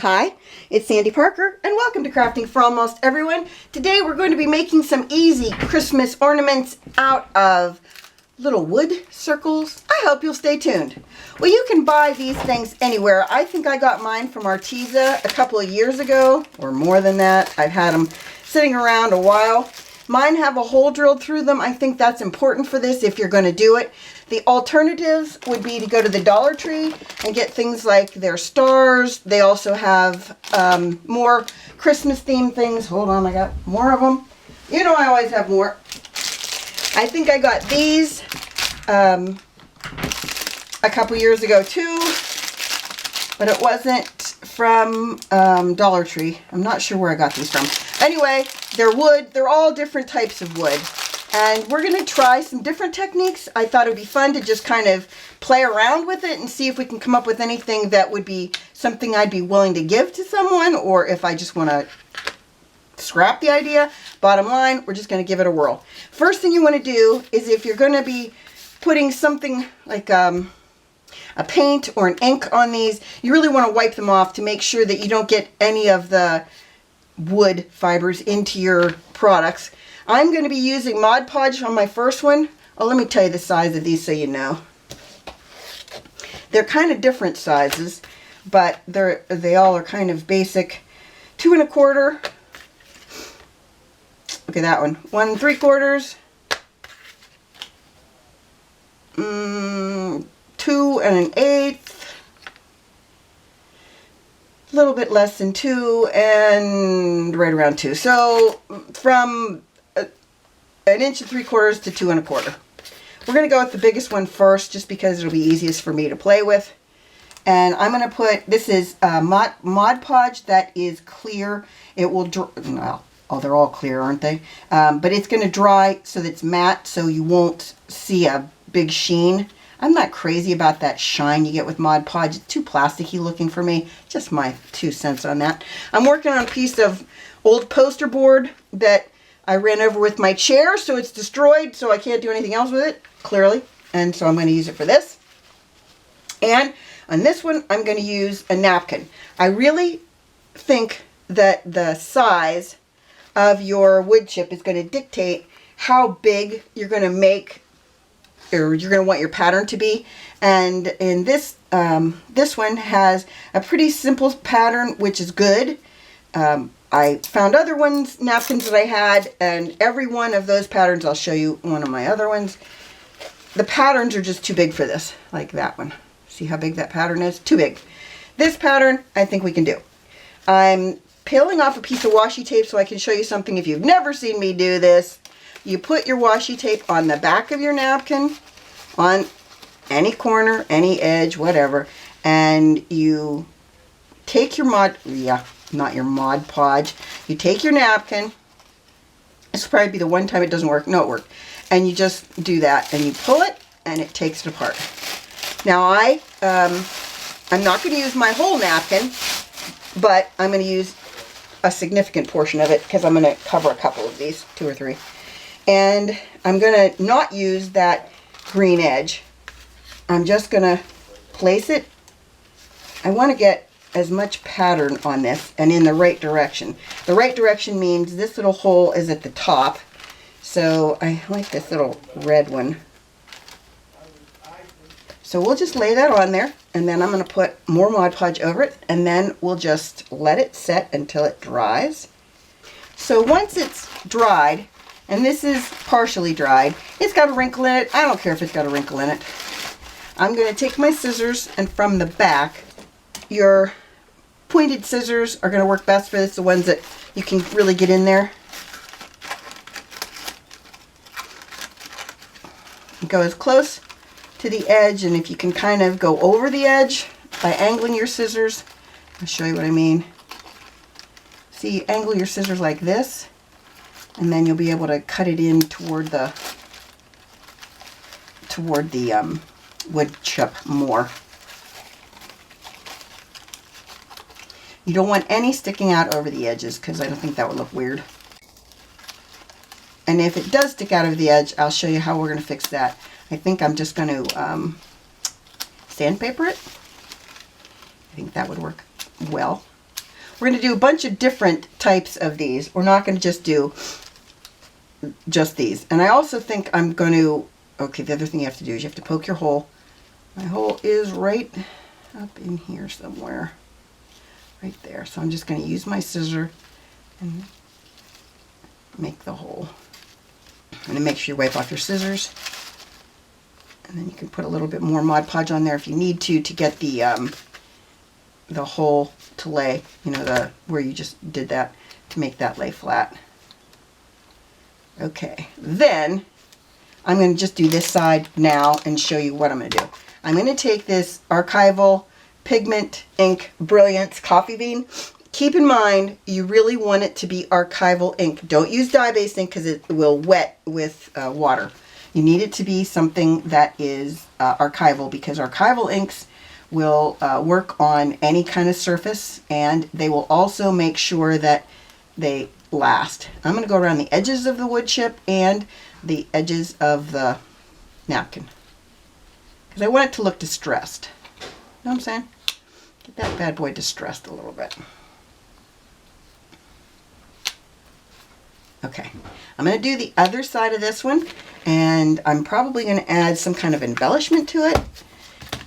Hi, it's Sandy Parker and welcome to Crafting for Almost Everyone. Today we're going to be making some easy Christmas ornaments out of little wood circles. I hope you'll stay tuned. Well, you can buy these things anywhere. I think I got mine from Arteza a couple of years ago, or more than that. I've had them sitting around a while. Mine have a hole drilled through them. I think that's important for this if you're going to do it. The alternatives would be to go to the Dollar Tree and get things like their stars. They also have more Christmas themed things. Hold on, I got more of them. You know I always have more. I think I got these a couple years ago too, but it wasn't from Dollar Tree. I'm not sure where I got these from. Anyway, they're wood. They're all different types of wood. And we're going to try some different techniques. I thought it would be fun to just kind of play around with it and see if we can come up with anything that would be something I'd be willing to give to someone, or if I just want to scrap the idea. Bottom line, we're just going to give it a whirl. First thing you want to do is, if you're going to be putting something like a paint or an ink on these, you really want to wipe them off to make sure that you don't get any of the wood fibers into your products. I'm going to be using Mod Podge on my first one. Oh, let me tell you the size of these so you know. They're kind of different sizes, but they all are kind of basic. 2 1/4. Look at that one. 1 3/4. 2 1/8. A little bit less than 2, and right around 2. So from 1 3/4 to 2 1/4. We're going to go with the biggest one first, just because it'll be easiest for me to play with. And I'm going to put, this is Mod Podge that is clear. It will, well, oh, they're all clear, aren't they? But it's going to dry so that it's matte, so you won't see a big sheen. I'm not crazy about that shine you get with Mod Podge. It's too plasticky looking for me. Just my 2 cents on that. I'm working on a piece of old poster board that I ran over with my chair, so it's destroyed, so I can't do anything else with it, clearly. And so I'm going to use it for this. And on this one, I'm going to use a napkin. I really think that the size of your wood chip is going to dictate how big you're going to make, or you're going to want your pattern to be. And in this, this one has a pretty simple pattern, which is good. I found other ones, napkins that I had, and every one of those patterns, I'll show you one of my other ones. The patterns are just too big for this, like that one. See how big that pattern is? Too big. This pattern, I think we can do. I'm peeling off a piece of washi tape so I can show you something if you've never seen me do this. You put your washi tape on the back of your napkin, on any corner, any edge, whatever, and you take your not your Mod Podge. You take your napkin. This will probably be the one time it doesn't work. No, it worked. And you just do that, and you pull it, and it takes it apart. Now I'm not going to use my whole napkin, but I'm going to use a significant portion of it because I'm going to cover a couple of these, 2 or 3. And I'm going to not use that green edge. I'm just going to place it. I want to get as much pattern on this and in the right direction. The right direction means this little hole is at the top. So I like this little red one. So we'll just lay that on there, and then I'm going to put more Mod Podge over it, and then we'll just let it set until it dries. So once it's dried, and this is partially dried, it's got a wrinkle in it. I don't care if it's got a wrinkle in it. I'm going to take my scissors, and from the back, your pointed scissors are going to work best for this, the ones that you can really get in there. Go as close to the edge, and if you can kind of go over the edge by angling your scissors, I'll show you what I mean. See, angle your scissors like this, and then you'll be able to cut it in toward the wood chip more. You don't want any sticking out over the edges because I don't think that would look weird. And if it does stick out over the edge, I'll show you how we're going to fix that. I think I'm just going to sandpaper it. I think that would work well. We're going to do a bunch of different types of these. We're not going to just do just these. And I also think I'm going to, okay, the other thing you have to do is you have to poke your hole. My hole is right up in here somewhere. Right there. So I'm just going to use my scissor and make the hole. And then make sure you wipe off your scissors. And then you can put a little bit more Mod Podge on there if you need to get the hole to lay, you know, where you just did that, to make that lay flat. Okay, then I'm going to just do this side now and show you what I'm going to do. I'm going to take this archival pigment ink Brilliance Coffee Bean. Keep in mind, you really want it to be archival ink. Don't use dye-based ink because it will wet with water. You need it to be something that is archival, because archival inks will work on any kind of surface, and they will also make sure that they last. I'm going to go around the edges of the wood chip and the edges of the napkin, because I want it to look distressed. You know what I'm saying? Get that bad boy distressed a little bit. Okay, I'm going to do the other side of this one, and I'm probably going to add some kind of embellishment to it.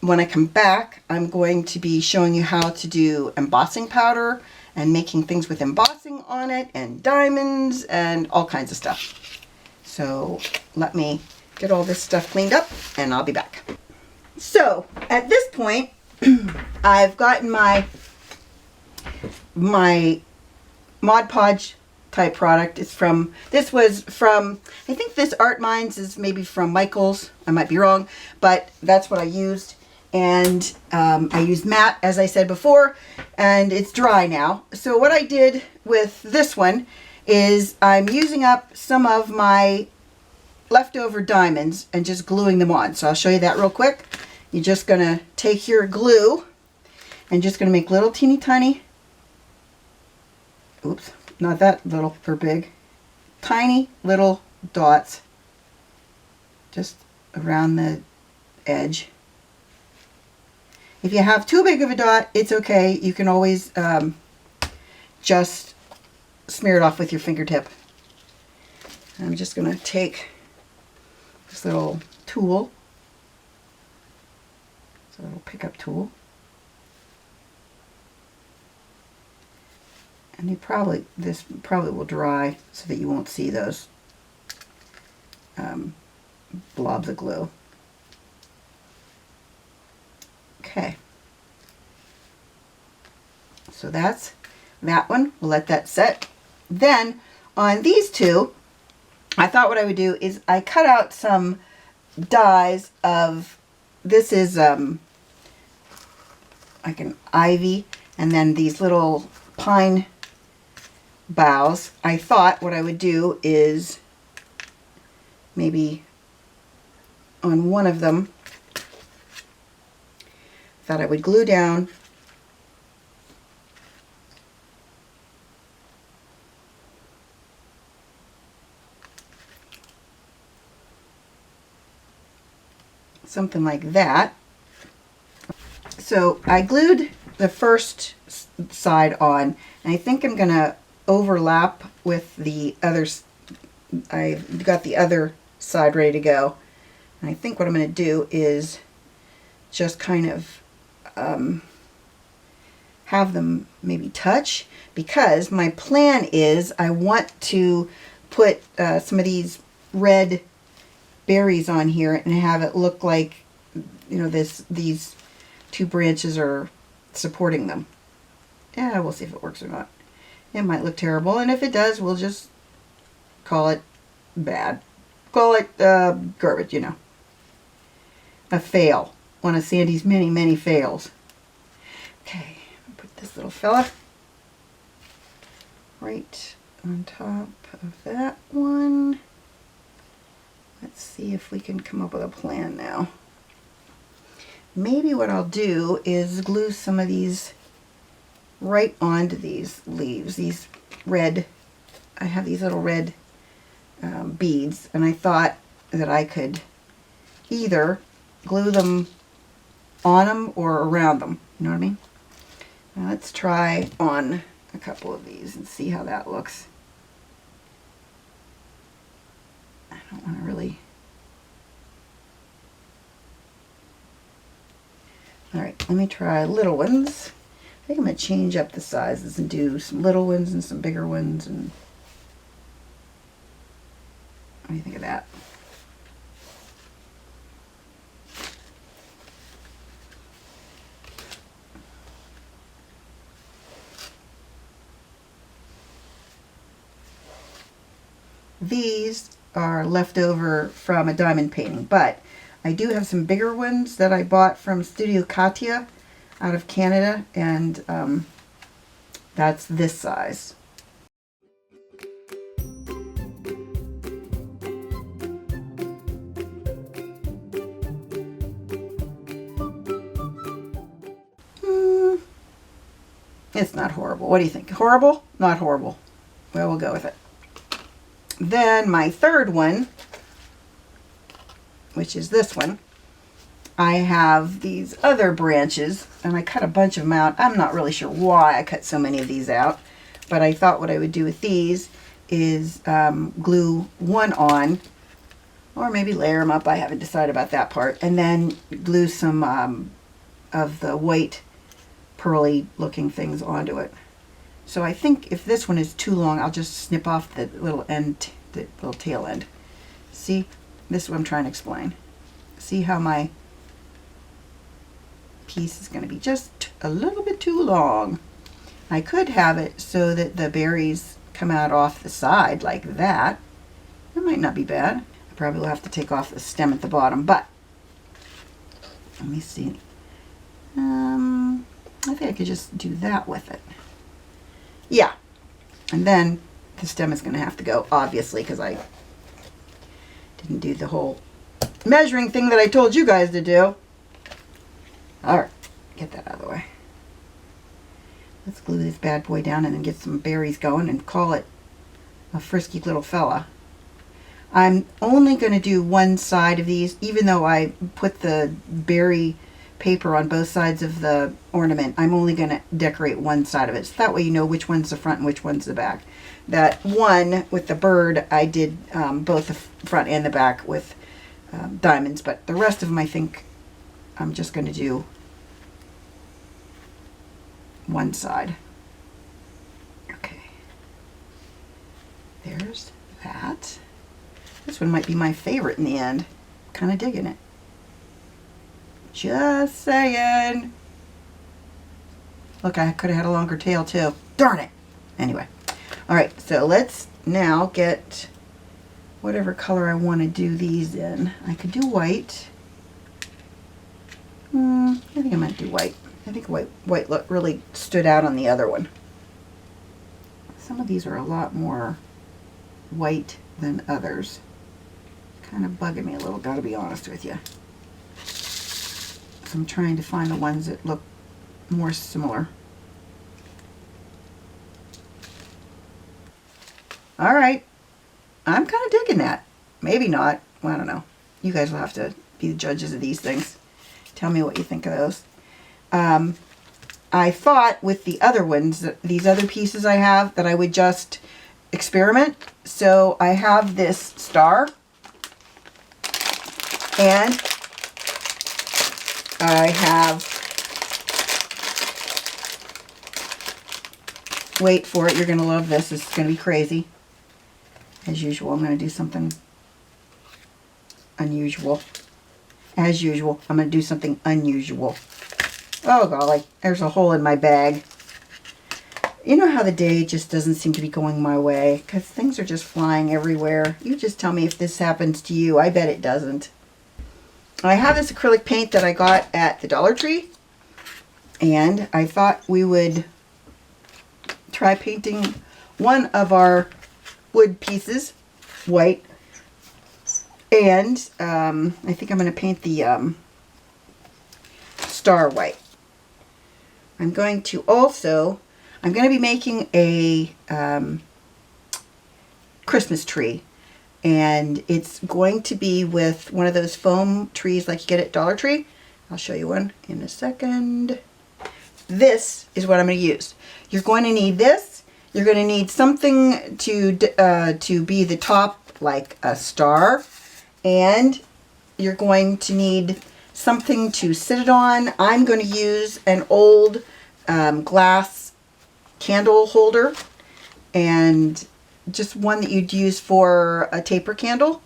When I come back, I'm going to be showing you how to do embossing powder and making things with embossing on it and diamonds and all kinds of stuff. So let me get all this stuff cleaned up and I'll be back. So at this point, I've gotten my Mod Podge type product. This was from, I think this Art Minds is maybe from Michael's. I might be wrong, but that's what I used. And I used matte, as I said before, and it's dry now. So what I did with this one is I'm using up some of my leftover diamonds and just gluing them on. So I'll show you that real quick. You're just going to take your glue and just going to make little teeny tiny, oops, not that little for big, tiny little dots just around the edge. If you have too big of a dot, it's okay. You can always just smear it off with your fingertip. I'm just going to take this little tool, it's a little pickup tool, and this probably will dry so that you won't see those blobs of glue. Okay, so that's that one. We'll let that set. Then on these two, I thought what I would do is I cut out some dies of, this is like an ivy, and then these little pine boughs. I thought what I would do is maybe on one of them, that I would glue down something like that. So I glued the first side on, and I think I'm going to overlap with the others. I've got the other side ready to go. And I think what I'm going to do is just kind of have them maybe touch, because my plan is I want to put some of these red berries on here and have it look like, you know, these two branches are supporting them. Yeah, we'll see if it works or not. It might look terrible, and if it does, we'll just call it bad. Call it garbage, you know. A fail. One of Sandy's many, many fails. Okay, I'll put this little fella right on top of that one. Let's see if we can come up with a plan now. Maybe what I'll do is glue some of these right onto these leaves. These red, I have these little red beads, and I thought that I could either glue them on them or around them. You know what I mean? Now let's try on a couple of these and see how that looks. I don't want to really... Alright, let me try little ones. I think I'm going to change up the sizes and do some little ones and some bigger ones. And what do you think of that? These are left over from a diamond painting, but I do have some bigger ones that I bought from Studio Katia out of Canada, and that's this size. It's not horrible. What do you think? Horrible? Not horrible. Well, we'll go with it. Then my third one, which is this one, I have these other branches, and I cut a bunch of them out. I'm not really sure why I cut so many of these out, but I thought what I would do with these is glue one on, or maybe layer them up. I haven't decided about that part. And then glue some of the white pearly looking things onto it. So I think if this one is too long, I'll just snip off the little end, the little tail end. See, this is what I'm trying to explain. See how my piece is going to be just a little bit too long. I could have it so that the berries come out off the side like that. That might not be bad. I probably will have to take off the stem at the bottom, but let me see. I think I could just do that with it. Yeah, and then the stem is going to have to go, obviously, because I didn't do the whole measuring thing that I told you guys to do. Alright, get that out of the way. Let's glue this bad boy down and then get some berries going and call it a frisky little fella. I'm only going to do one side of these, even though I put the berry paper on both sides of the ornament. I'm only going to decorate one side of it, so that way you know which one's the front and which one's the back. That one with the bird, I did both the front and the back with diamonds, but the rest of them I think I'm just going to do one side. Okay, there's that. This one might be my favorite in the end. Kind of digging it. Just saying. Look, I could have had a longer tail too. Darn it. Anyway. Alright, so let's now get whatever color I want to do these in. I could do white. I think I might do white. I think white look really stood out on the other one. Some of these are a lot more white than others. Kind of bugging me a little, gotta be honest with you. So I'm trying to find the ones that look more similar. Alright, I'm kind of digging that. Maybe not, well, I don't know. You guys will have to be the judges of these things. Tell me what you think of those. I thought with the other ones, these other pieces I have, that I would just experiment. So I have this star, and I have, wait for it, you're going to love this. This is going to be crazy. As usual, I'm going to do something unusual. As usual, I'm going to do something unusual. Oh golly, there's a hole in my bag. You know how the day just doesn't seem to be going my way, because things are just flying everywhere. You just tell me if this happens to you. I bet it doesn't. I have this acrylic paint that I got at the Dollar Tree, and I thought we would try painting one of our wood pieces white, and I think I'm going to paint the star white. I'm going to also, I'm going to be making a Christmas tree, and it's going to be with one of those foam trees like you get at Dollar Tree. I'll show you one in a second. this is what I'm going to use. You're going to need this. You're going to need something to be the top, like a star, and you're going to need something to sit it on. I'm going to use an old glass candle holder, and just one that you'd use for a taper candle,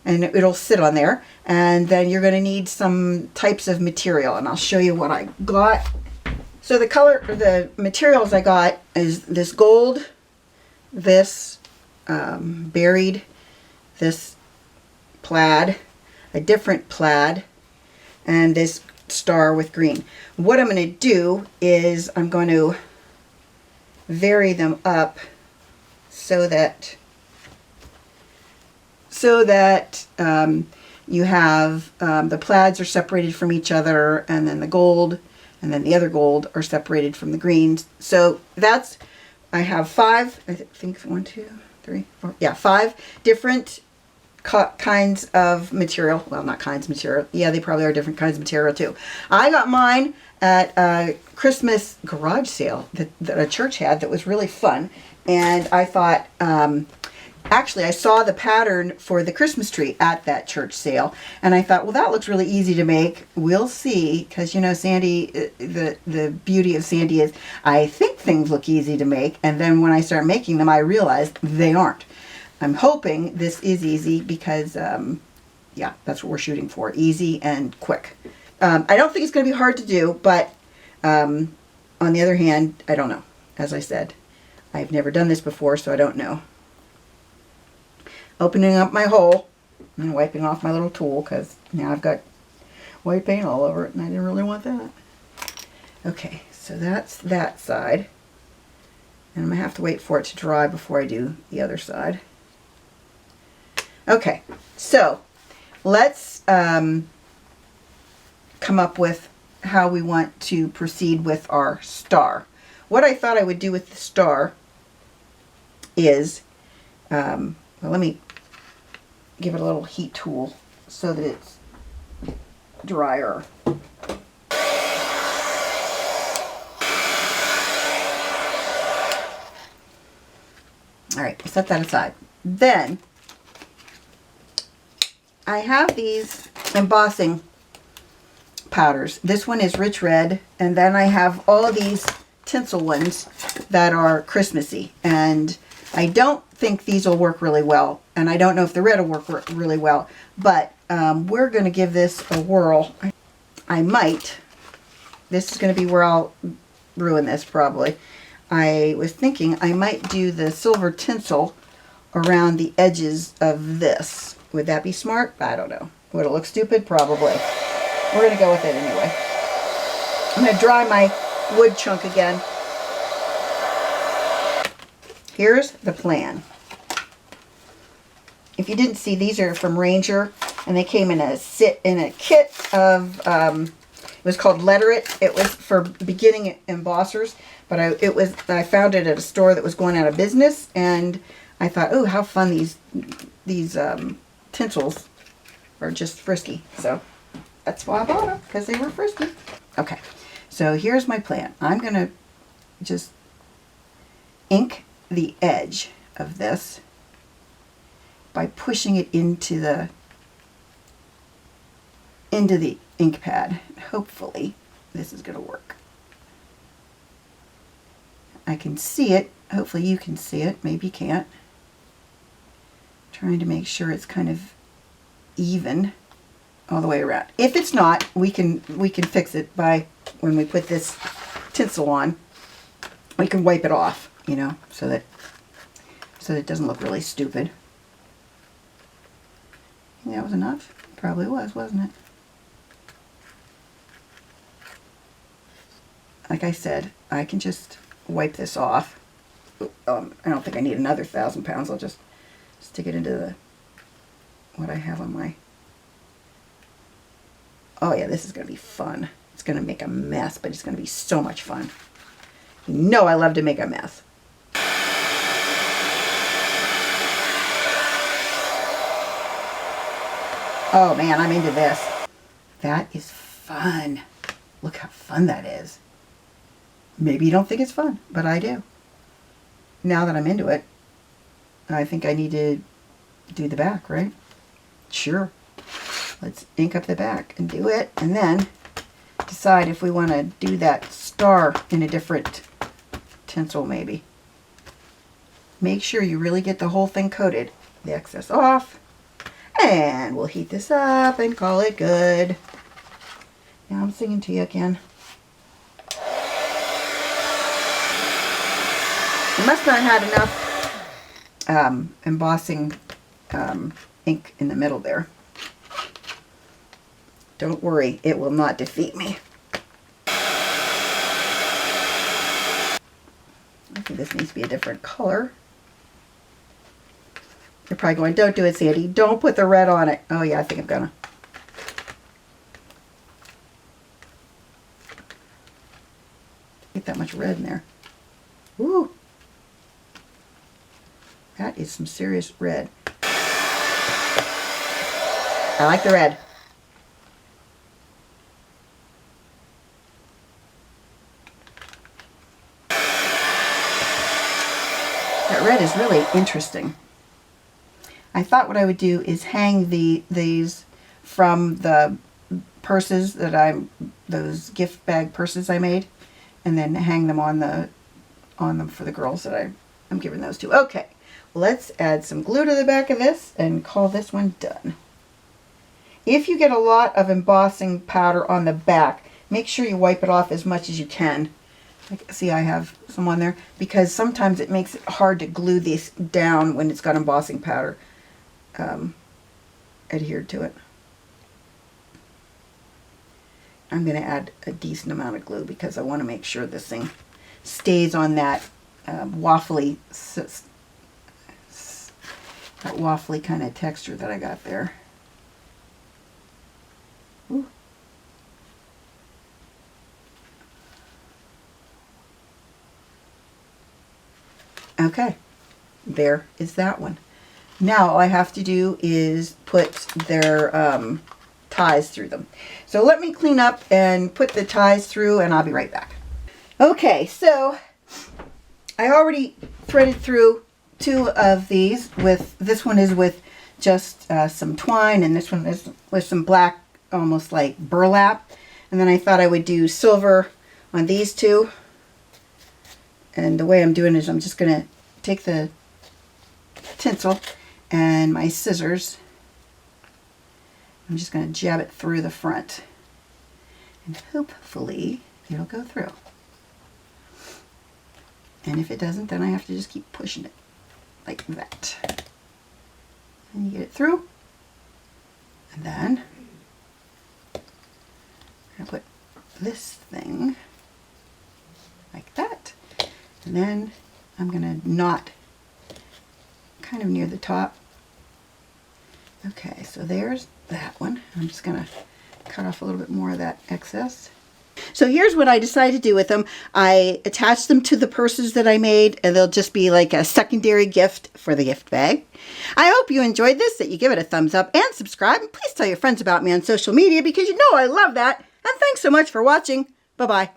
and it'll sit on there. And then you're going to need some types of material, and I'll show you what I got. So the materials I got is this gold, this berried, this plaid, a different plaid, and this star with green. What I'm going to do is I'm going to vary them up so that you have the plaids are separated from each other, and then the gold and then the other gold are separated from the greens. So that's, I have 5, I think 1, 2, 3, 4, yeah, 5 different kinds of material. Well, not kinds of material. Yeah, they probably are different kinds of material too. I got mine at a Christmas garage sale that a church had that was really fun. And I thought, actually, I saw the pattern for the Christmas tree at that church sale, and I thought, well, that looks really easy to make. We'll see, because, you know, Sandy, the beauty of Sandy is, I think things look easy to make, and then when I start making them, I realized they aren't. I'm hoping this is easy because, yeah, that's what we're shooting for, easy and quick. I don't think it's going to be hard to do, but on the other hand, I don't know. As I said, I've never done this before, so I don't know. Opening up my hole and wiping off my little tool, because now I've got white paint all over it and I didn't really want that. Okay, so that's that side. And I'm going to have to wait for it to dry before I do the other side. Okay, so let's come up with how we want to proceed with our star. What I thought I would do with the star is, well, let me give it a little heat tool so that it's drier. All right, we'll set that aside. Then I have these embossing powders. This one is rich red, and then I have all of these tinsel ones that are Christmassy, and I don't think these will work really well, and I don't know if the red will work really well, but we're going to give this a whirl. I might, this is going to be where I'll ruin this probably. I was thinking I might do the silver tinsel around the edges of this. Would that be smart? I don't know. Would it look stupid? Probably. We're going to go with it anyway. I'm going to dry my wood chunk again. Here's the plan. If you didn't see, these are from Ranger, and they came in a kit of, it was called Letter It. It was for beginning embossers, but I found it at a store that was going out of business, and I thought, oh, how fun these tinsels are, just frisky. So that's why I bought them, because they were frisky. Okay, so here's my plan. I'm going to just ink the edge of this by pushing it into the ink pad. Hopefully this is going to work. I can see it. Hopefully you can see it. Maybe you can't. Trying to make sure it's kind of even all the way around. If it's not, we can fix it by, when we put this tinsel on, we can wipe it off, you know, so that it doesn't look really stupid. I think that was enough. Probably was, wasn't it? Like I said, I can just wipe this off. I don't think I need another 1,000 pounds. I'll just stick it into what I have on my... Oh yeah, this is going to be fun. It's going to make a mess, but it's going to be so much fun. You know I love to make a mess. Oh man, I'm into this. That is fun. Look how fun that is. Maybe you don't think it's fun, but I do. Now that I'm into it, I think I need to do the back, right? Sure. Let's ink up the back and do it, and then decide if we want to do that star in a different tinsel maybe. Make sure you really get the whole thing coated. The excess off. And we'll heat this up and call it good. Now I'm singing to you again. You must not have enough embossing ink in the middle there. Don't worry, it will not defeat me. I think this needs to be a different color. You're probably going, don't do it, Sandy. Don't put the red on it. Oh yeah, I think I'm gonna. Get that much red in there. Woo! That is some serious red. I like the red. That red is really interesting. I thought what I would do is hang these from the purses that those gift bag purses I made, and then hang them on them for the girls that I'm giving those to. Okay, let's add some glue to the back of this and call this one done. If you get a lot of embossing powder on the back, make sure you wipe it off as much as you can. See, I have some on there because sometimes it makes it hard to glue this down when it's got embossing powder adhered to it. I'm going to add a decent amount of glue because I want to make sure this thing stays on that waffly kind of texture that I got there. Ooh. Okay, there is that one. Now all I have to do is put their ties through them. So let me clean up and put the ties through, and I'll be right back. Okay, so I already threaded through two of these. This one is with just some twine, and this one is with some black, almost like burlap. And then I thought I would do silver on these two. And the way I'm doing is I'm just going to take the tinsel and my scissors. I'm just going to jab it through the front. And hopefully it'll go through. And if it doesn't, then I have to just keep pushing it like that. And you get it through. And then I'm going to put this thing like that. And then I'm going to knot kind of near the top. Okay, so there's that one. I'm just going to cut off a little bit more of that excess. So here's what I decided to do with them. I attached them to the purses that I made, and they'll just be like a secondary gift for the gift bag. I hope you enjoyed this, that you give it a thumbs up and subscribe, and please tell your friends about me on social media because you know I love that. And thanks so much for watching. Bye-bye.